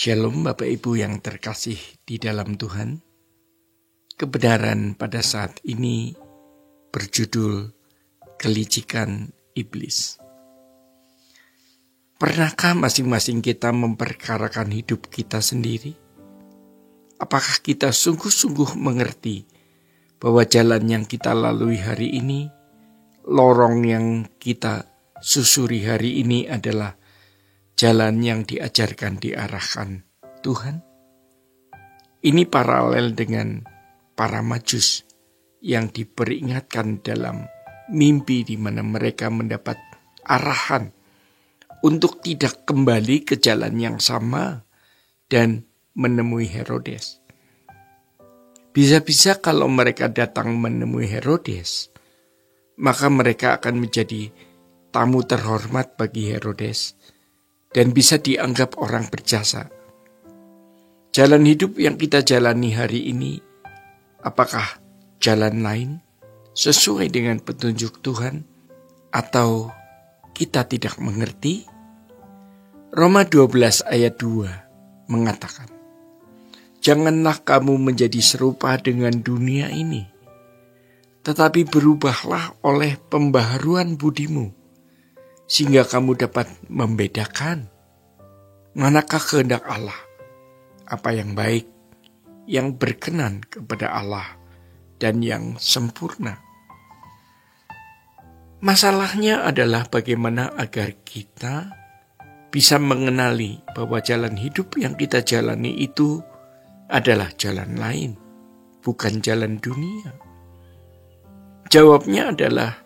Shalom Bapak Ibu yang terkasih di dalam Tuhan. Kebenaran pada saat ini berjudul Kelicikan Iblis. Pernahkah masing-masing kita memperkarakan hidup kita sendiri? Apakah kita sungguh-sungguh mengerti bahwa jalan yang kita lalui hari ini, lorong yang kita susuri hari ini adalah jalan yang diajarkan, diarahkan Tuhan? Ini paralel dengan para Majus yang diperingatkan dalam mimpi di mana mereka mendapat arahan untuk tidak kembali ke jalan yang sama dan menemui Herodes. Bisa-bisa kalau mereka datang menemui Herodes, maka mereka akan menjadi tamu terhormat bagi Herodes dan bisa dianggap orang berjasa. Jalan hidup yang kita jalani hari ini, apakah jalan lain sesuai dengan petunjuk Tuhan atau kita tidak mengerti? Roma 12 ayat 2 mengatakan, "Janganlah kamu menjadi serupa dengan dunia ini, tetapi berubahlah oleh pembaharuan budimu, sehingga kamu dapat membedakan manakah kehendak Allah, apa yang baik, yang berkenan kepada Allah, dan yang sempurna." Masalahnya adalah bagaimana agar kita bisa mengenali bahwa jalan hidup yang kita jalani itu adalah jalan lain, bukan jalan dunia. Jawabnya adalah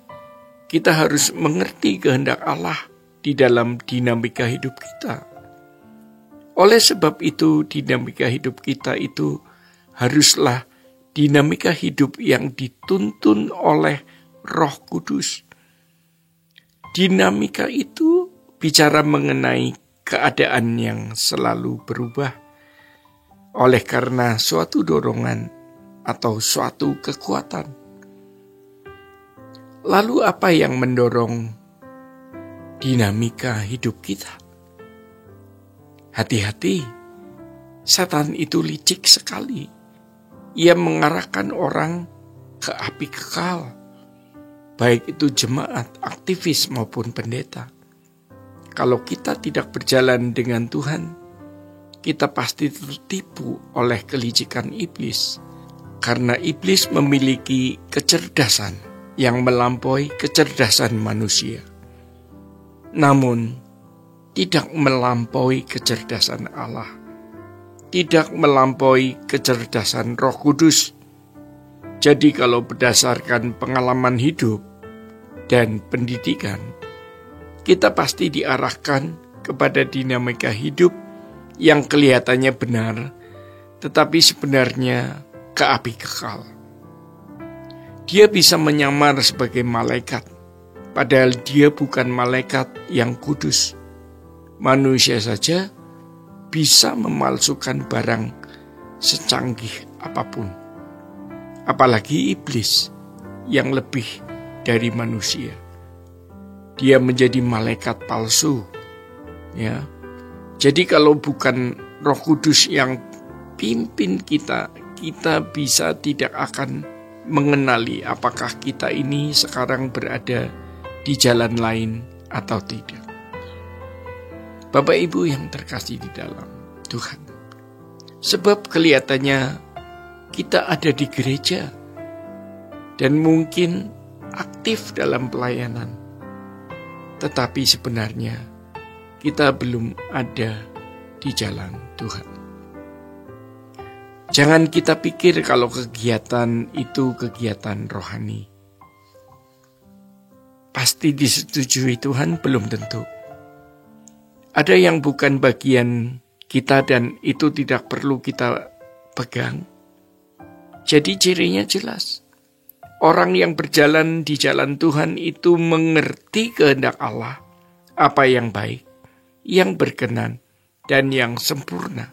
kita harus mengerti kehendak Allah di dalam dinamika hidup kita. Oleh sebab itu, dinamika hidup kita itu haruslah dinamika hidup yang dituntun oleh Roh Kudus. Dinamika itu bicara mengenai keadaan yang selalu berubah oleh karena suatu dorongan atau suatu kekuatan. Lalu apa yang mendorong dinamika hidup kita? Hati-hati, setan itu licik sekali. Ia mengarahkan orang ke api kekal, baik itu jemaat, aktivis maupun pendeta. Kalau kita tidak berjalan dengan Tuhan, kita pasti tertipu oleh kelicikan iblis. Karena iblis memiliki kecerdasan yang melampaui kecerdasan manusia, namun tidak melampaui kecerdasan Allah, tidak melampaui kecerdasan Roh Kudus. Jadi kalau berdasarkan pengalaman hidup dan pendidikan, kita pasti diarahkan kepada dinamika hidup yang kelihatannya benar, tetapi sebenarnya ke api kekal. Dia bisa menyamar sebagai malaikat, padahal dia bukan malaikat yang kudus. Manusia saja bisa memalsukan barang secanggih apapun, apalagi iblis yang lebih dari manusia. Dia menjadi malaikat palsu, ya. Jadi kalau bukan Roh Kudus yang pimpin kita bisa tidak akan mengenali apakah kita ini sekarang berada di jalan lain atau tidak. Bapak Ibu yang terkasih di dalam Tuhan, sebab kelihatannya kita ada di gereja dan mungkin aktif dalam pelayanan, tetapi sebenarnya kita belum ada di jalan Tuhan. Jangan kita pikir kalau kegiatan itu kegiatan rohani pasti disetujui Tuhan, belum tentu. Ada yang bukan bagian kita dan itu tidak perlu kita pegang. Jadi cirinya jelas. Orang yang berjalan di jalan Tuhan itu mengerti kehendak Allah, apa yang baik, yang berkenan, dan yang sempurna.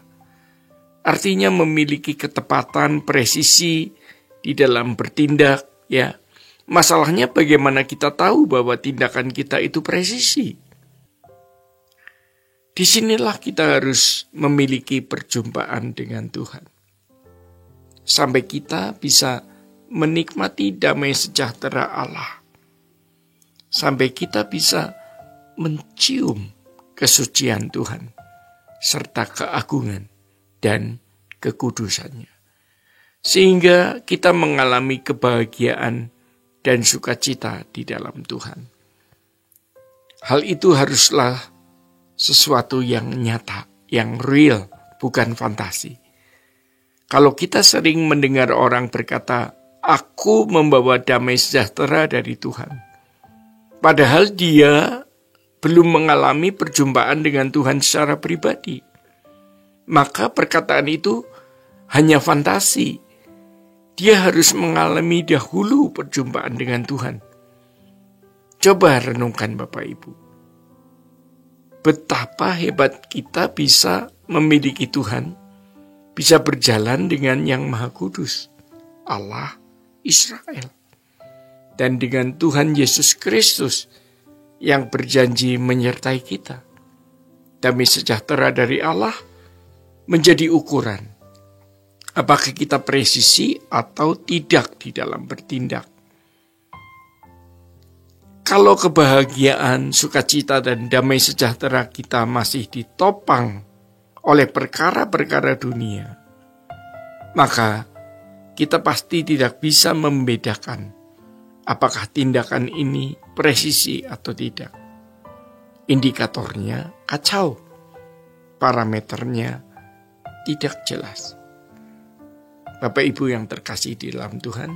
Artinya memiliki ketepatan, presisi di dalam bertindak, ya. Masalahnya bagaimana kita tahu bahwa tindakan kita itu presisi? Disinilah kita harus memiliki perjumpaan dengan Tuhan. Sampai kita bisa menikmati damai sejahtera Allah. Sampai kita bisa mencium kesucian Tuhan, serta keagungan dan kekudusannya. Sehingga kita mengalami kebahagiaan dan sukacita di dalam Tuhan. Hal itu haruslah sesuatu yang nyata, yang real, bukan fantasi. Kalau kita sering mendengar orang berkata, "Aku membawa damai sejahtera dari Tuhan," padahal dia belum mengalami perjumpaan dengan Tuhan secara pribadi, maka perkataan itu hanya fantasi. Dia harus mengalami dahulu perjumpaan dengan Tuhan. Coba renungkan Bapak Ibu. Betapa hebat kita bisa memiliki Tuhan, bisa berjalan dengan Yang Maha Kudus, Allah Israel. Dan dengan Tuhan Yesus Kristus yang berjanji menyertai kita. Damai sejahtera dari Allah menjadi ukuran apakah kita presisi atau tidak di dalam bertindak. Kalau kebahagiaan, sukacita, dan damai sejahtera kita masih ditopang oleh perkara-perkara dunia, maka kita pasti tidak bisa membedakan apakah tindakan ini presisi atau tidak. Indikatornya kacau, parameternya tidak jelas. Bapak Ibu yang terkasih di dalam Tuhan,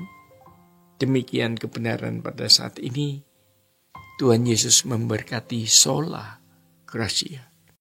demikian kebenaran pada saat ini. Tuhan Yesus memberkati sola gratia.